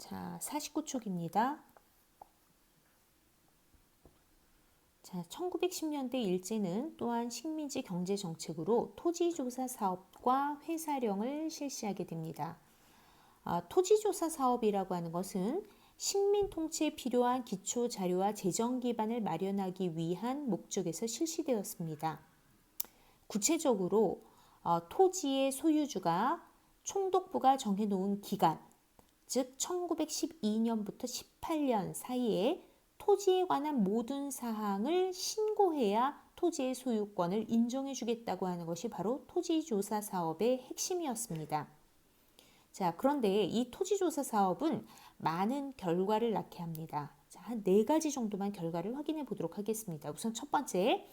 자, 49쪽입니다. 자, 1910년대 일제는 또한 식민지 경제정책으로 토지조사 사업과 회사령을 실시하게 됩니다. 토지조사 사업이라고 하는 것은 식민 통치에 필요한 기초 자료와 재정 기반을 마련하기 위한 목적에서 실시되었습니다. 구체적으로 토지의 소유주가 총독부가 정해놓은 기간, 즉 1912년부터 18년 사이에 토지에 관한 모든 사항을 신고해야 토지의 소유권을 인정해 주겠다고 하는 것이 바로 토지조사 사업의 핵심이었습니다. 자, 그런데 이 토지조사 사업은 많은 결과를 낳게 합니다. 자, 한 4가지 정도만 결과를 확인해 보도록 하겠습니다. 우선 첫 번째,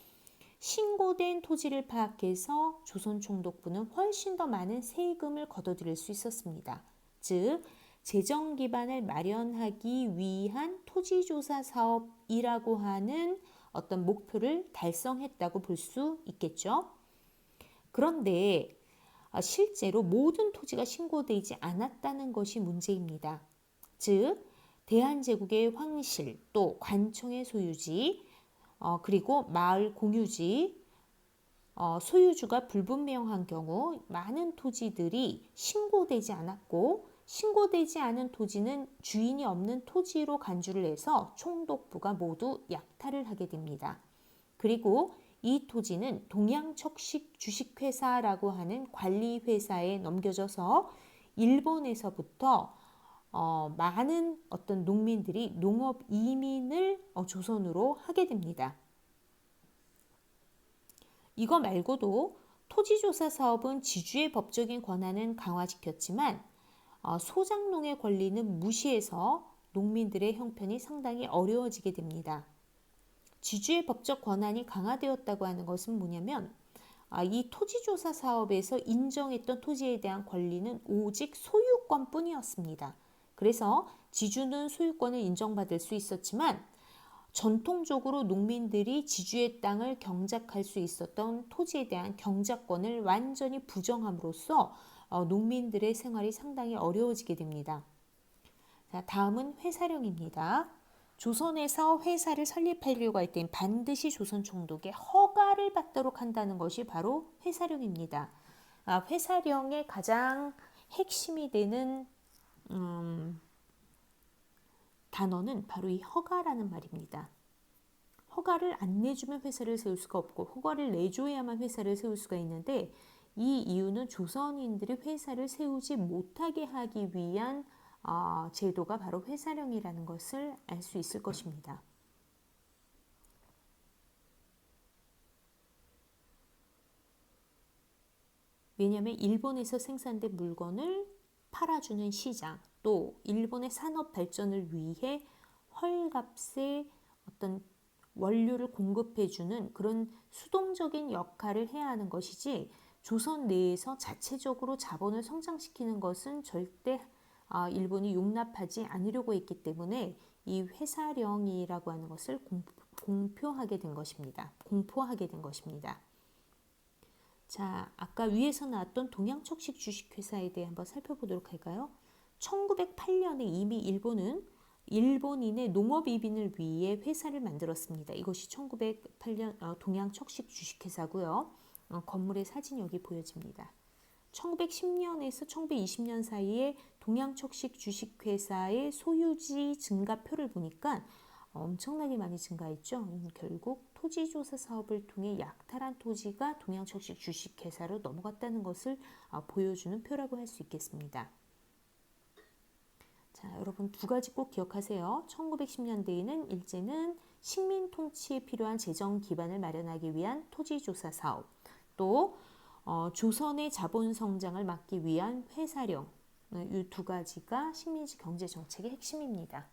신고된 토지를 파악해서 조선총독부는 훨씬 더 많은 세금을 걷어들일 수 있었습니다. 즉, 재정 기반을 마련하기 위한 토지조사 사업이라고 하는 어떤 목표를 달성했다고 볼 수 있겠죠. 그런데 실제로 모든 토지가 신고되지 않았다는 것이 문제입니다. 즉, 대한제국의 황실, 또 관청의 소유지, 그리고 마을 공유지, 소유주가 불분명한 경우 많은 토지들이 신고되지 않았고, 신고되지 않은 토지는 주인이 없는 토지로 간주를 해서 총독부가 모두 약탈을 하게 됩니다. 그리고 이 토지는 동양척식 주식회사라고 하는 관리회사에 넘겨져서 일본에서부터 많은 어떤 농민들이 농업 이민을 조선으로 하게 됩니다. 이거 말고도 토지조사 사업은 지주의 법적인 권한은 강화시켰지만 소작농의 권리는 무시해서 농민들의 형편이 상당히 어려워지게 됩니다. 지주의 법적 권한이 강화되었다고 하는 것은 뭐냐면 이 토지조사 사업에서 인정했던 토지에 대한 권리는 오직 소유권뿐이었습니다. 그래서 지주는 소유권을 인정받을 수 있었지만 전통적으로 농민들이 지주의 땅을 경작할 수 있었던 토지에 대한 경작권을 완전히 부정함으로써 농민들의 생활이 상당히 어려워지게 됩니다. 자, 다음은 회사령입니다. 조선에서 회사를 설립하려고 할 땐 반드시 조선 총독의 허가를 받도록 한다는 것이 바로 회사령입니다. 회사령의 가장 핵심이 되는 단어는 바로 이 허가라는 말입니다. 허가를 안 내주면 회사를 세울 수가 없고 허가를 내줘야만 회사를 세울 수가 있는데 이 이유는 조선인들이 회사를 세우지 못하게 하기 위한 제도가 바로 회사령이라는 것을 알 수 있을 것입니다. 왜냐하면 일본에서 생산된 물건을 팔아주는 시장, 또 일본의 산업 발전을 위해 헐값에 어떤 원료를 공급해주는 그런 수동적인 역할을 해야 하는 것이지 조선 내에서 자체적으로 자본을 성장시키는 것은 절대 일본이 용납하지 않으려고 했기 때문에 이 회사령이라고 하는 것을 공표하게 된 것입니다. 공포하게 된 것입니다. 자, 아까 위에서 나왔던 동양척식 주식회사에 대해 한번 살펴보도록 할까요? 1908년에 이미 일본은 일본인의 농업 이민을 위해 회사를 만들었습니다. 이것이 1908년 동양척식 주식회사고요. 건물의 사진이 여기 보여집니다. 1910년에서 1920년 사이에 동양척식 주식회사의 소유지 증가표를 보니까 엄청나게 많이 증가했죠. 결국 토지조사 사업을 통해 약탈한 토지가 동양척식 주식회사로 넘어갔다는 것을 보여주는 표라고 할 수 있겠습니다. 자, 여러분 2가지 꼭 기억하세요. 1910년대에는 일제는 식민 통치에 필요한 재정 기반을 마련하기 위한 토지조사 사업, 또 조선의 자본 성장을 막기 위한 회사령, 이 2가지가 식민지 경제 정책의 핵심입니다.